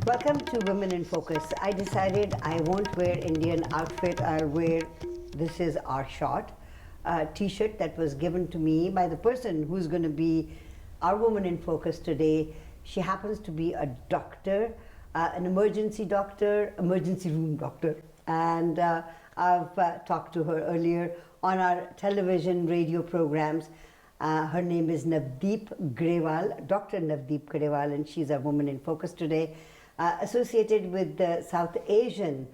Welcome to Women in Focus. I decided I won't wear Indian outfit. I'll wear This Is Our Shot t-shirt that was given to me by the person who's going to be our Woman in Focus today. She happens to be a doctor, an emergency doctor, emergency room doctor. And I've talked to her earlier on our television, radio programs. Her name is Navdeep Grewal, Dr. Navdeep Grewal, and she's our Woman in Focus today, associated with the South Asian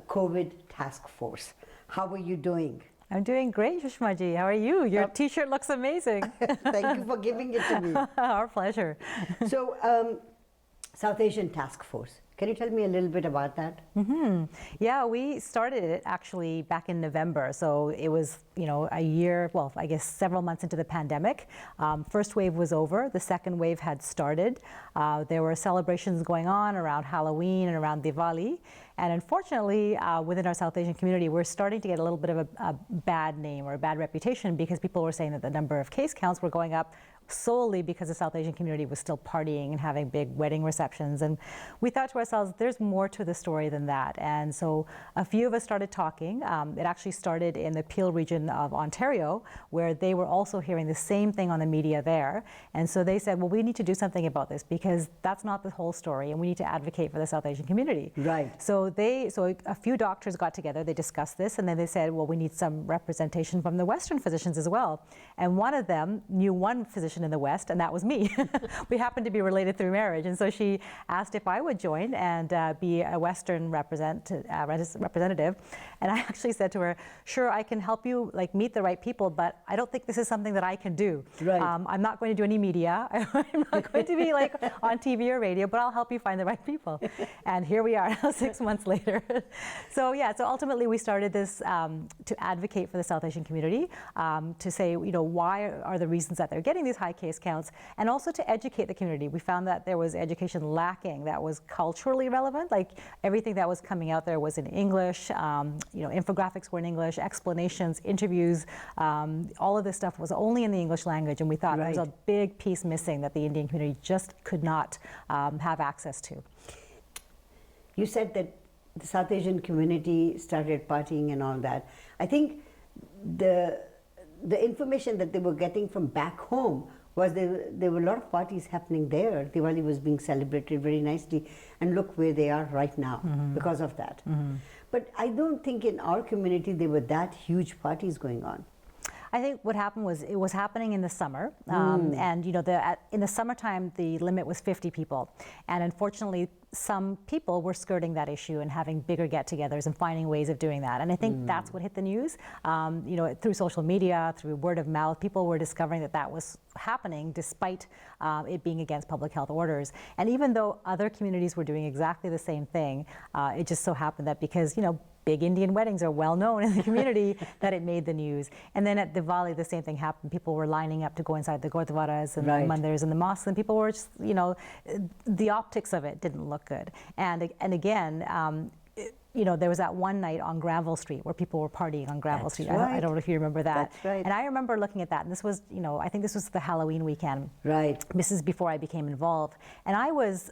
COVID Task Force. How are you doing? I'm doing great, Sushmaji. How are you? Your t-shirt looks amazing. Thank you for giving it to me. Our pleasure. So, South Asian Task Force. Can you tell me a little bit about that? Yeah, we started it actually back in November. So it was, a year, well, I guess several months into the pandemic. First wave was over. The second wave had started. There were celebrations going on around Halloween and around Diwali. And unfortunately, within our South Asian community, we're starting to get a little bit of a bad name or a bad reputation because people were saying that the number of case counts were going up solely because the South Asian community was still partying and having big wedding receptions. And we thought to ourselves, there's more to the story than that. And so a few of us started talking. It actually started in the Peel region of Ontario, where they were also hearing the same thing on the media there. And so they said, well, we need to do something about this because that's not the whole story, and we need to advocate for the South Asian community. Right. So a few doctors got together, they discussed this, and then they said, well, we need some representation from the Western physicians as well. And one of them knew one physician in the West, and that was me. We happened to be related through marriage, and so she asked if I would join and be a Western representative. And I actually said to her, sure, I can help you meet the right people, but I don't think this is something that I can do. Right. I'm not going to do any media. I'm not going to be on TV or radio, but I'll help you find the right people. And here we are 6 months later. So ultimately we started this to advocate for the South Asian community, to say, why are the reasons that they're getting these high case counts, and also to educate the community. We found that there was education lacking that was culturally relevant. Everything that was coming out there was in English, infographics were in English, explanations, interviews, all of this stuff was only in the English language, and we thought there was a big piece missing that the Indian community just could not have access to. You said that the South Asian community started partying and all that. I think the information that they were getting from back home was there were a lot of parties happening there. Diwali was being celebrated very nicely, and look where they are right now because of that. But I don't think in our community there were that huge parties going on. I think what happened was it was happening in the summer, and in the summertime the limit was 50 people, and unfortunately some people were skirting that issue and having bigger get-togethers and finding ways of doing that. And I think that's what hit the news. Through social media, through word of mouth, people were discovering that was happening despite it being against public health orders. And even though other communities were doing exactly the same thing, it just so happened that because big Indian weddings are well known in the community that it made the news. And then at Diwali, the same thing happened. People were lining up to go inside the gurdwaras and the mandirs and the mosques, and people were just, the optics of it didn't look good. And again, there was that one night on Granville Street where people were partying on Granville Street. Right. I don't know if you remember that. That's right. And I remember looking at that, and this was, I think this was the Halloween weekend. Right. This is before I became involved. And I was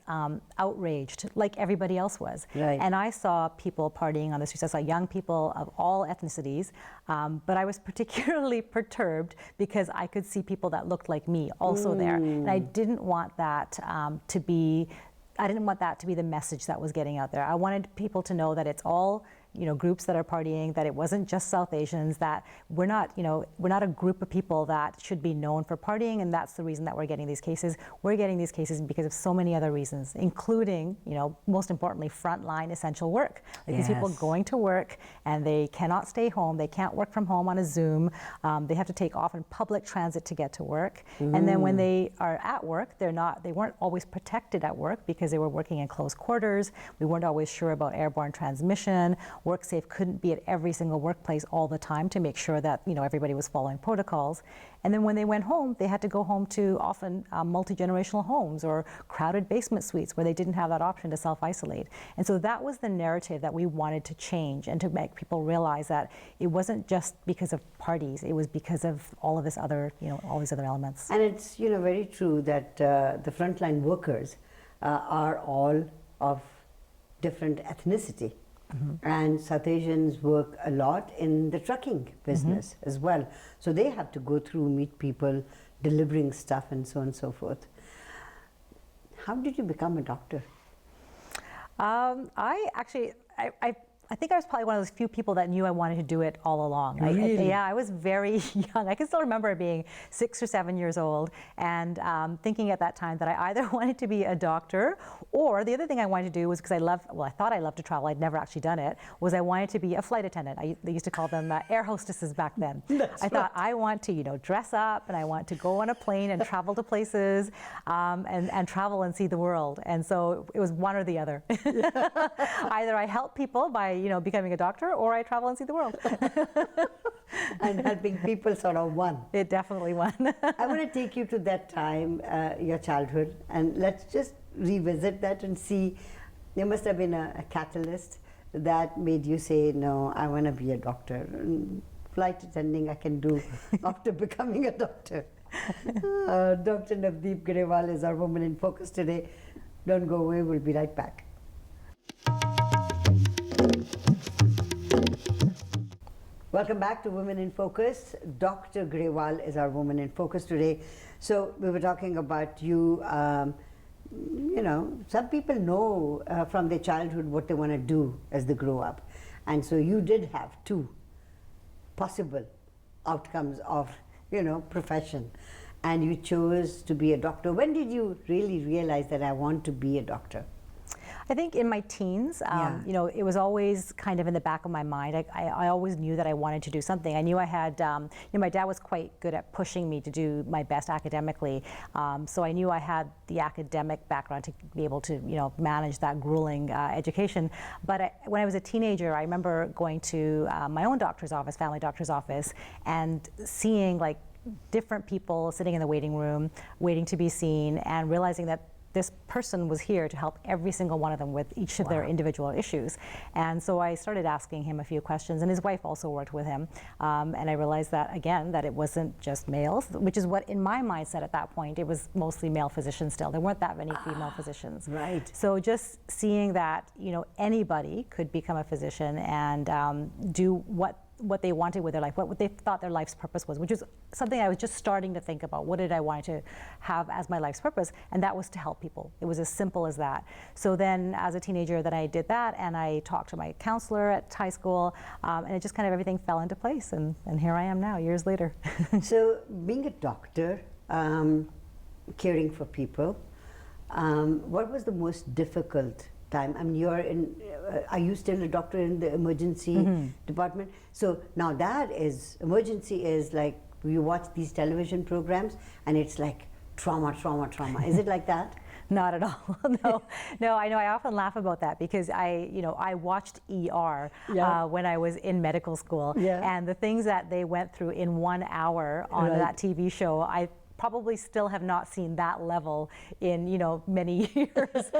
outraged, like everybody else was. Right. And I saw people partying on the streets. I saw young people of all ethnicities, but I was particularly perturbed because I could see people that looked like me also there. And I didn't want that to be the message that was getting out there. I wanted people to know that it's all groups that are partying, that it wasn't just South Asians, that we're not a group of people that should be known for partying, and that's the reason that we're getting these cases. We're getting these cases because of so many other reasons, including, most importantly, frontline essential work. These people going to work and they cannot stay home, they can't work from home on a Zoom, they have to take often public transit to get to work. And then when they are at work, they weren't always protected at work because they were working in close quarters. We weren't always sure about airborne transmission. WorkSafe couldn't be at every single workplace all the time to make sure that everybody was following protocols. And then when they went home, they had to go home to often multi-generational homes or crowded basement suites where they didn't have that option to self-isolate. And so that was the narrative that we wanted to change and to make people realize that it wasn't just because of parties, it was because of all of this other, all these other elements. And it's, very true that the frontline workers are all of different ethnicity. And South Asians work a lot in the trucking business as well. So they have to go through, meet people, delivering stuff and so on and so forth. How did you become a doctor? I think I was probably one of those few people that knew I wanted to do it all along. Really? I was very young. I can still remember being 6 or 7 years old and thinking at that time that I either wanted to be a doctor, or the other thing I wanted to do was, because I thought I loved to travel, I'd never actually done it, was I wanted to be a flight attendant. They used to call them air hostesses back then. I thought, I want to, dress up, and I want to go on a plane and travel to places and travel and see the world. And so it was one or the other. Either I help people by becoming a doctor, or I travel and see the world. And helping people sort of won. It definitely won. I want to take you to that time, your childhood, and let's just revisit that and see. There must have been a catalyst that made you say, no, I want to be a doctor. And flight attending I can do after becoming a doctor. Dr. Navdeep Grewal is our Woman in Focus today. Don't go away, we'll be right back. Welcome back to Women in Focus. Dr. Grewal is our Woman in Focus today. So we were talking about you, some people know from their childhood what they want to do as they grow up. And so you did have two possible outcomes of, profession. And you chose to be a doctor. When did you really realize that I want to be a doctor? I think in my teens, it was always kind of in the back of my mind. I always knew that I wanted to do something. I knew I had, my dad was quite good at pushing me to do my best academically. So I knew I had the academic background to be able to, manage that grueling education. But when I was a teenager, I remember going to my own doctor's office, family doctor's office, and seeing different people sitting in the waiting room, waiting to be seen, and realizing that this person was here to help every single one of them with each of their individual issues. And so I started asking him a few questions, and his wife also worked with him. And I realized that, again, that it wasn't just males, which is what in my mindset at that point, it was mostly male physicians still. There weren't that many female physicians. Right. So just seeing that, anybody could become a physician and do what they wanted with their life, what they thought their life's purpose was, which was something I was just starting to think about. What did I want to have as my life's purpose? And that was to help people. It was as simple as that. So then as a teenager, then I did that, and I talked to my counselor at high school, and it just kind of everything fell into place, and here I am now, years later. So being a doctor, caring for people, what was the most difficult time? I mean, are you still a doctor in the emergency department? So now emergency is like, you watch these television programs and it's like trauma, trauma, trauma. Is it like that? Not at all. No. I know. I often laugh about that because I watched ER when I was in medical school, and the things that they went through in 1 hour on that TV show, I probably still have not seen that level in many years.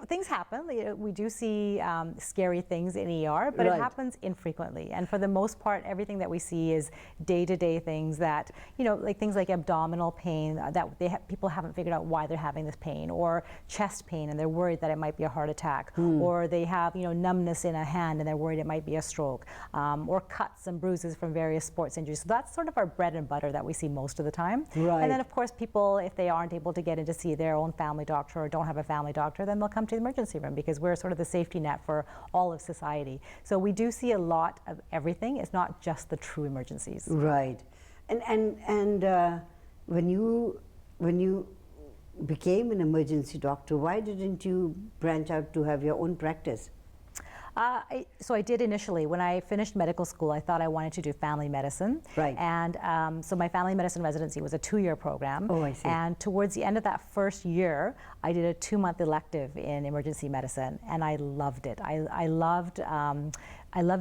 Things happen. We do see scary ththings in ER, but it happens infrequently. And for the most part, everything that we see is day-to-day things that things like abdominal pain that people haven't figured out why they're having this pain, or chest pain and they're worried that it might be a heart attack, or they have numbness in a hand and they're worried it might be a stroke, or cuts and bruises from various sports injuries. So that's sort of our bread and butter that we see most of the time. Right. And then, of course, people, if they aren't able to get in to see their own family doctor or don't have a family doctor, then they'll come to the emergency room because we're sort of the safety net for all of society. So we do see a lot of everything. It's not just the true emergencies. Right. And when you became an emergency doctor, why didn't you branch out to have your own practice? So I did initially. When I finished medical school, I thought I wanted to do family medicine. Right. And so my family medicine residency was a 2-year program. Oh, I see. And towards the end of that first year, I did a 2-month elective in emergency medicine, and I loved it. I loved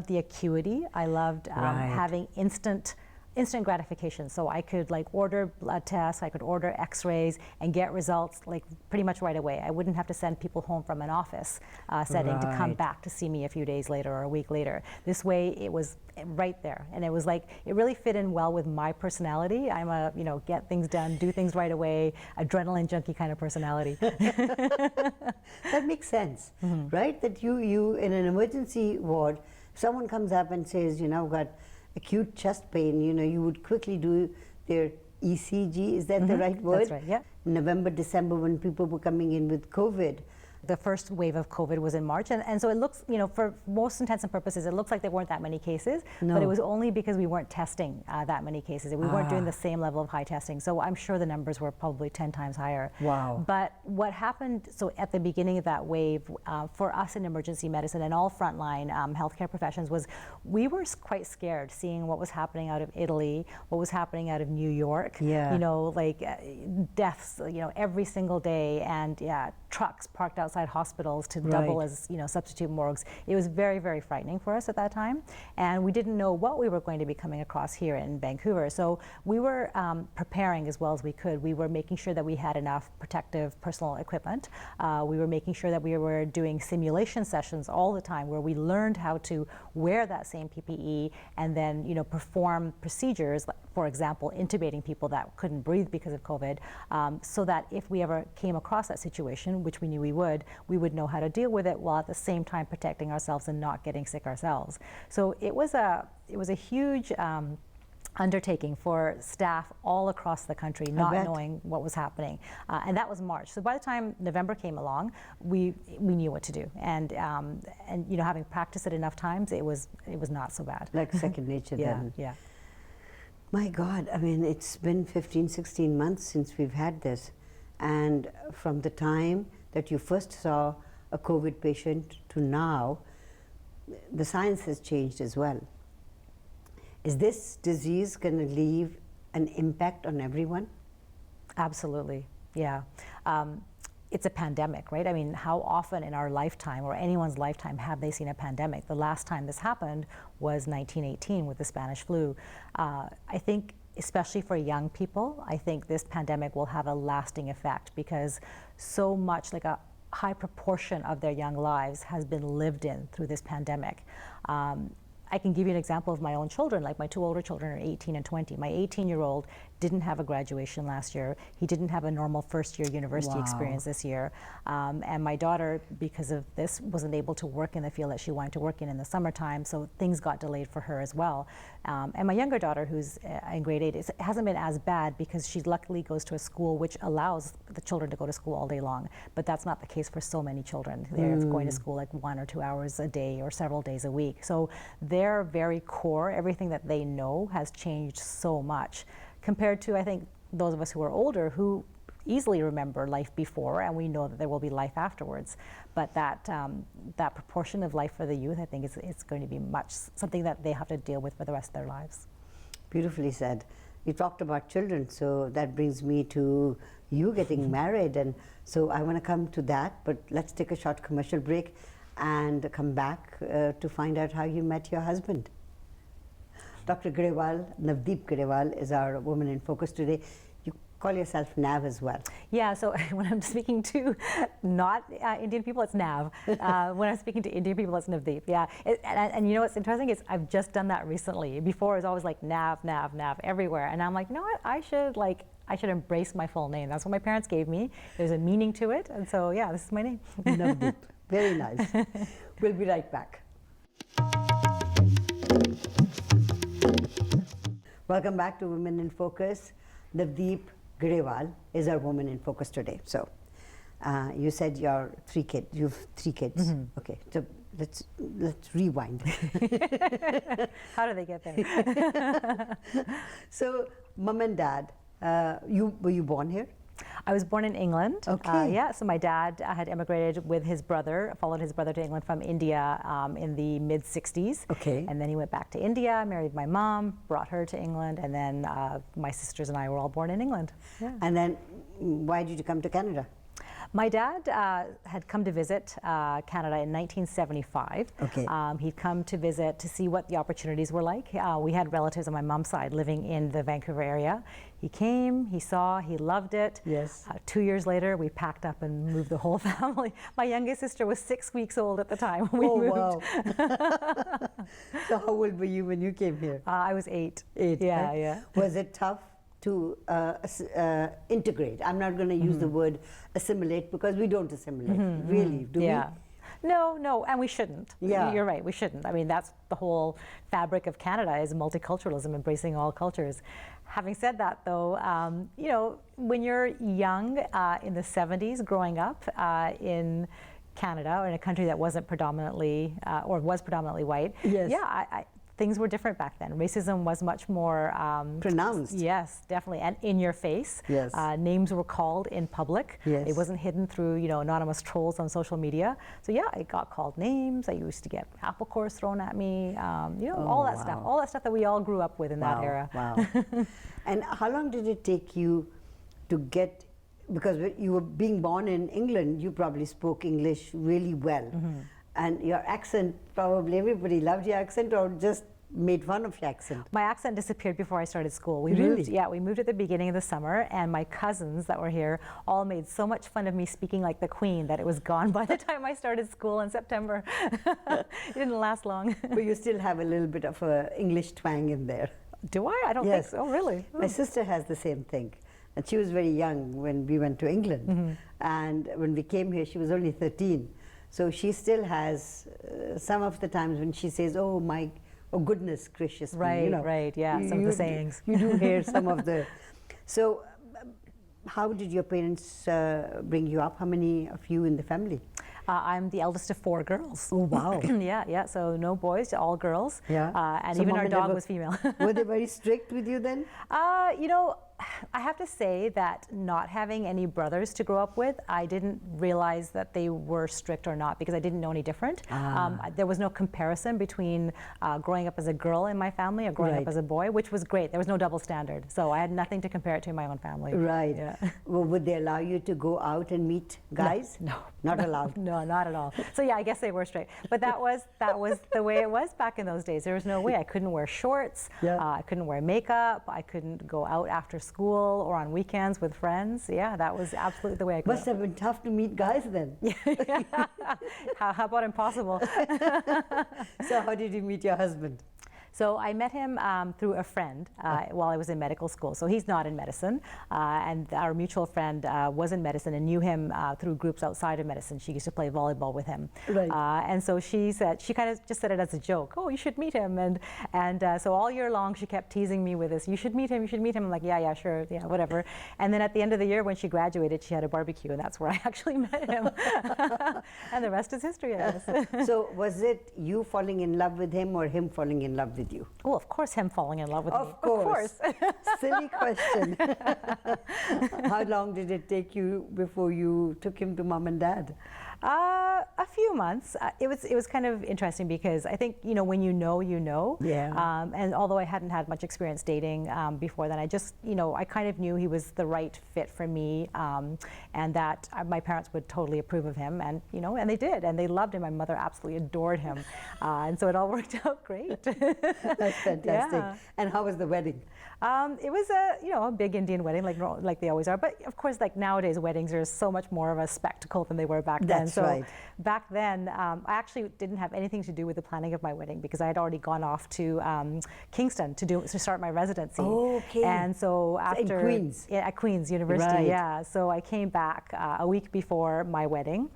the acuity. I loved having instant instant gratification. So I could like order blood tests, I could order x-rays and get results like pretty much right away. I wouldn't have to send people home from an office setting to come Right. back to see me a few days later or a week later. This way it was right there. And it was like, it really fit in well with my personality. I'm a, you know, get things done, do things right away, adrenaline junkie kind of personality. That makes sense, right? That you in an emergency ward, someone comes up and says, you know, I've got acute chest pain, you know, you would quickly do their ECG, is that the right word? That's right, yeah. November, December, when people were coming in with COVID. The first wave of COVID was in March, and so it looks, you know, for most intents and purposes, it looks like there weren't that many cases, No. but it was only because we weren't testing that many cases. We weren't doing the same level of high testing, so I'm sure the numbers were probably 10 times higher. Wow. But what happened, so at the beginning of that wave, for us in emergency medicine and all frontline healthcare professions, was we were quite scared seeing what was happening out of Italy, what was happening out of New York, Yeah. you know, like deaths, you know, every single day, and yeah, trucks parked outside hospitals to double Right. as, you know, substitute morgues. It was very, very frightening for us at that time, and we didn't know what we were going to be coming across here in Vancouver. So we were preparing as well as we could. We were making sure that we had enough protective personal equipment. We were making sure that we were doing simulation sessions all the time where we learned how to wear that same PPE and then, you know, perform procedures, like, for example, intubating people that couldn't breathe because of COVID, so that if we ever came across that situation, which we knew we would know how to deal with it while at the same time protecting ourselves and not getting sick ourselves. So it was a huge undertaking for staff all across the country, not bet. knowing what was happening, and that was March. So by the time November came along, we knew what to do, and you know, having practiced it enough times, it was not so bad. Like second nature Yeah, then. yeah. My God, I mean, it's been 15, 16 months since we've had this. And from the time that you first saw a COVID patient to now, the science has changed as well. Is this disease going to leave an impact on everyone? Absolutely, yeah. It's a pandemic, right? I mean, how often in our lifetime or anyone's lifetime have they seen a pandemic? The last time this happened was 1918 with the Spanish flu. I think, especially for young people, I think this pandemic will have a lasting effect because so much, like a high proportion of their young lives has been lived in through this pandemic. I can give you an example of my own children. Like my two older children are 18 and 20. My 18-year-old didn't have a graduation last year. He didn't have a normal first-year university Wow. experience this year. And my daughter, because of this, wasn't able to work in the field that she wanted to work in the summertime, so things got delayed for her as well. And my younger daughter, who's in grade 8, it hasn't been as bad because she luckily goes to a school which allows the children to go to school all day long. But that's not the case for so many children. They're going to school like 1 or 2 hours a day or several days a week. So their very core, everything that they know has changed so much compared to, I think, those of us who are older who easily remember life before, and we know that there will be life afterwards. But that proportion of life for the youth, I think, is going to be something that they have to deal with for the rest of their lives. Beautifully said. You talked about children, so that brings me to you getting married, and so I want to come to that, but let's take a short commercial break and come back to find out how you met your husband. Dr. Grewal, Navdeep Grewal, is our Woman in Focus today. You call yourself Nav as well. Yeah, so when I'm speaking to not Indian people, it's Nav. When I'm speaking to Indian people, it's Navdeep. Yeah, and you know what's interesting is I've just done that recently. Before it was always like Nav, Nav, Nav everywhere, and I'm like, you know what? I should embrace my full name. That's what my parents gave me. There's a meaning to it, and so yeah, this is my name. Navdeep. Very nice. We'll be right back. Welcome back to Women in Focus. Navdeep Grewal is our Woman in Focus today. So, you said you've 3 kids. Okay, so let's rewind. How do they get there? So, mom and dad, were you born here? I was born in England. Okay. Yeah, so my dad had immigrated with his brother, followed his brother to England from India in the mid-60s. Okay. And then he went back to India, married my mom, brought her to England, and then my sisters and I were all born in England. Yeah. And then why did you come to Canada? My dad had come to visit Canada in 1975. Okay. He'd come to visit to see what the opportunities were like. We had relatives on my mom's side living in the Vancouver area. He came, he saw, he loved it. Yes. 2 years later, we packed up and moved the whole family. My youngest sister was 6 weeks old at the time when we moved. Wow. So how old were you when you came here? I was 8. 8. Yeah, right? yeah. Was it tough to integrate? I'm not going to use the word assimilate because we don't assimilate, really, do Yeah. No, and we shouldn't. Yeah. You're right, we shouldn't. I mean, that's the whole fabric of Canada is multiculturalism, embracing all cultures. Having said that, though, you know, when you're young in the 70s, growing up in Canada or in a country that wasn't predominantly or was predominantly white, Yes. yeah, things were different back then. Racism was much more pronounced. Yes, definitely, and in your face. Yes. Names were called in public. Yes. It wasn't hidden through, you know, anonymous trolls on social media. So yeah, I got called names. I used to get apple cores thrown at me. You know, all that stuff. All that stuff that we all grew up with in that era. Wow. And how long did it take you to get? Because you were being born in England, you probably spoke English really well. And your accent, probably everybody loved your accent or just made fun of your accent. My accent disappeared before I started school. We Really? moved, yeah, we moved at the beginning of the summer, and my cousins that were here all made so much fun of me speaking like the Queen that it was gone by the time I started school in September. It didn't last long. But you still have a little bit of a English twang in there. Do I? I don't Yes. think so. Oh, really? My sister has the same thing. And she was very young when we went to England. And when we came here, she was only 13. So she still has some of the times when she says, oh goodness gracious me," Right, you know. right, yeah, some of the sayings. You do hear some of the. So how did your parents bring you up? How many of you in the family? I'm the eldest of 4 girls. Oh, wow. Yeah, so no boys, all girls. Yeah. And So even mom our and dad dog were- was female. Were they very strict with you then? You know, I have to say that not having any brothers to grow up with, I didn't realize that they were strict or not because I didn't know any different. There was no comparison between growing up as a girl in my family or growing Right. up as a boy, which was great. There was no double standard. So I had nothing to compare it to in my own family. Right. Yeah. Well, would they allow you to go out and meet guys? No. Not allowed. No, not at all. So yeah, I guess they were strict. But that was the way it was back in those days. There was no way. I couldn't wear shorts. Yeah. I couldn't wear makeup. I couldn't go out after school or on weekends with friends. Yeah, that was absolutely the way I grew Must up. have been tough to meet guys then. How about impossible? So how did you meet your husband? So I met him through a friend while I was in medical school. So he's not in medicine, and our mutual friend was in medicine and knew him through groups outside of medicine. She used to play volleyball with him, Right. And so she kind of just said it as a joke. Oh, you should meet him, and so all year long she kept teasing me with this. You should meet him. You should meet him. I'm like, yeah, sure, yeah, whatever. And then at the end of the year when she graduated, she had a barbecue, and that's where I actually met him. And the rest is history, I guess. So was it you falling in love with him or him falling in love with you? Well, of course, him falling in love with me. Of course. Silly question. How long did it take you before you took him to mom and dad? A few months. It was kind of interesting because I think, you know, when you know, you know. Yeah. And although I hadn't had much experience dating before then, I just, you know, I kind of knew he was the right fit for me, and that my parents would totally approve of him, and you know, and they did, and they loved him. My mother absolutely adored him, and so it all worked out great. That's fantastic. Yeah. And how was the wedding? It was a big Indian wedding, like they always are. But of course, like nowadays, weddings are so much more of a spectacle than they were back then. That's So right. back then, I actually didn't have anything to do with the planning of my wedding because I had already gone off to Kingston to start my residency. Okay. And so after Queens. yeah, at Queen's University, Right. yeah. So I came back a week before my wedding.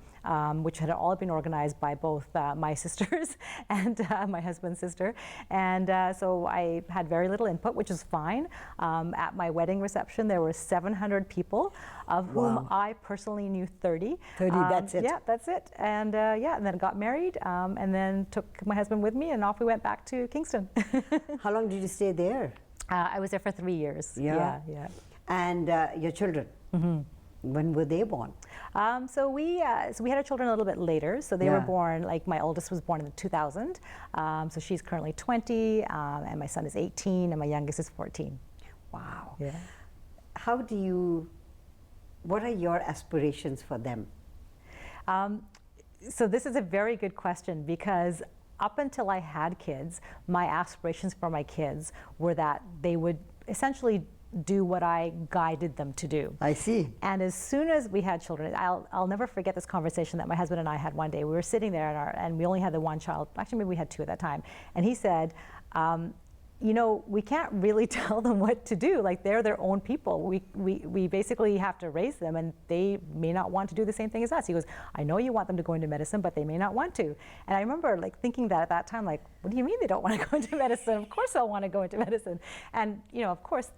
Which had all been organized by both my sisters and my husband's sister. And so I had very little input, which is fine. At my wedding reception, there were 700 people, of whom Wow. I personally knew 30. 30, that's it. Yeah, that's it. And and then got married, and then took my husband with me, and off we went back to Kingston. How long did you stay there? I was there for 3 years. Yeah. Yeah. And your children? When were they born? So we had our children a little bit later. So they were Yeah. born, like my oldest was born in 2000. So she's currently 20, and my son is 18, and my youngest is 14. Wow. Yeah. How do you what are your aspirations for them? So this is a very good question, because up until I had kids, my aspirations for my kids were that they would essentially do what I guided them to do. I see. And as soon as we had children, I'll never forget this conversation that my husband and I had one day. We were sitting there and we only had the one child. Actually, maybe we had two at that time. And he said, you know, we can't really tell them what to do. Like, they're their own people. We basically have to raise them, and they may not want to do the same thing as us. He goes, I know you want them to go into medicine, but they may not want to. And I remember like thinking that at that time, like, what do you mean they don't want to go into medicine? Of course they'll want to go into medicine. And, you know, of course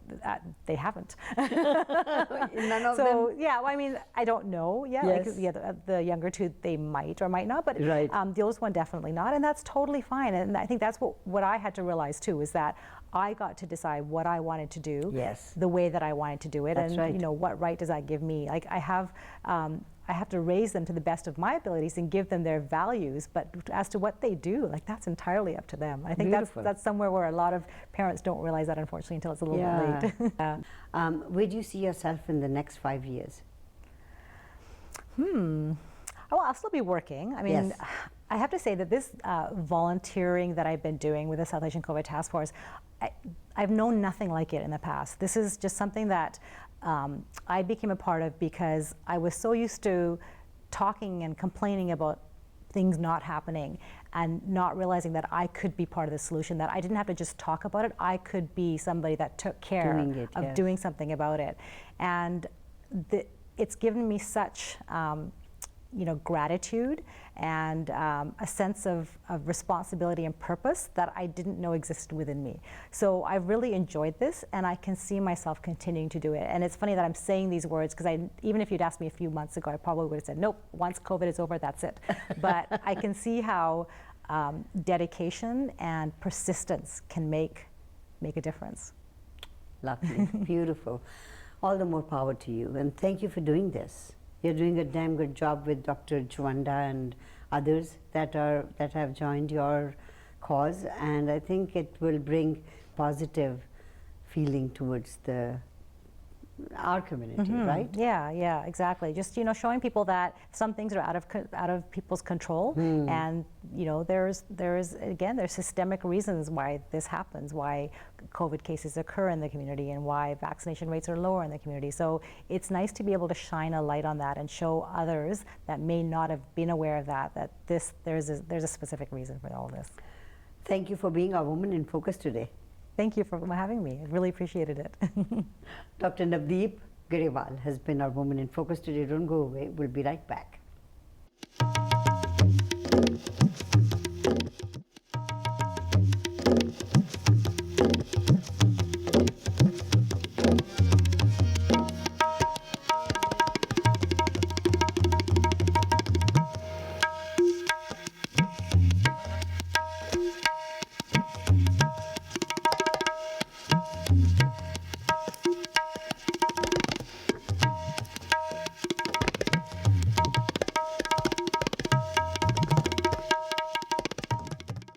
they haven't. None of so, them? yeah, well, I mean, I don't know yet. Yes. Like, yeah, the younger two, they might or might not, but Right. the oldest one definitely not. And that's totally fine. And I think that's what I had to realize too, is that I got to decide what I wanted to do, Yes. the way that I wanted to do it, That's and right. you know, what right does that give me? Like, I have to raise them to the best of my abilities and give them their values, but as to what they do, like, that's entirely up to them. I think Beautiful. that's somewhere where a lot of parents don't realize that, unfortunately, until it's a little bit late. Yeah. Where do you see yourself in the next 5 years? Oh, I'll still be working. I mean, Yes. I have to say that this volunteering that I've been doing with the South Asian COVID Task Force, I've known nothing like it in the past. This is just something that I became a part of because I was so used to talking and complaining about things not happening and not realizing that I could be part of the solution, that I didn't have to just talk about it, I could be somebody that took care Doing it, of yes. doing something about it. And it's given me such you know, gratitude and a sense of responsibility and purpose that I didn't know existed within me. So I've really enjoyed this, and I can see myself continuing to do it. And it's funny that I'm saying these words, because even if you'd asked me a few months ago, I probably would have said, nope, once COVID is over, that's it. But I can see how dedication and persistence can make a difference. Lovely, beautiful. All the more power to you, and thank you for doing this. You're doing a damn good job with Dr. Juanda and others that have joined your cause, and I think it will bring positive feeling towards our community, right? Yeah, exactly. Just, you know, showing people that some things are out of people's control, and you know, there's systemic reasons why this happens, why COVID cases occur in the community, and why vaccination rates are lower in the community. So it's nice to be able to shine a light on that and show others that may not have been aware of that there's a specific reason for all this. Thank you for being our Woman in Focus today. Thank you for having me. I really appreciated it. Dr. Navdeep Grewal has been our Woman in Focus today. Don't go away. We'll be right back.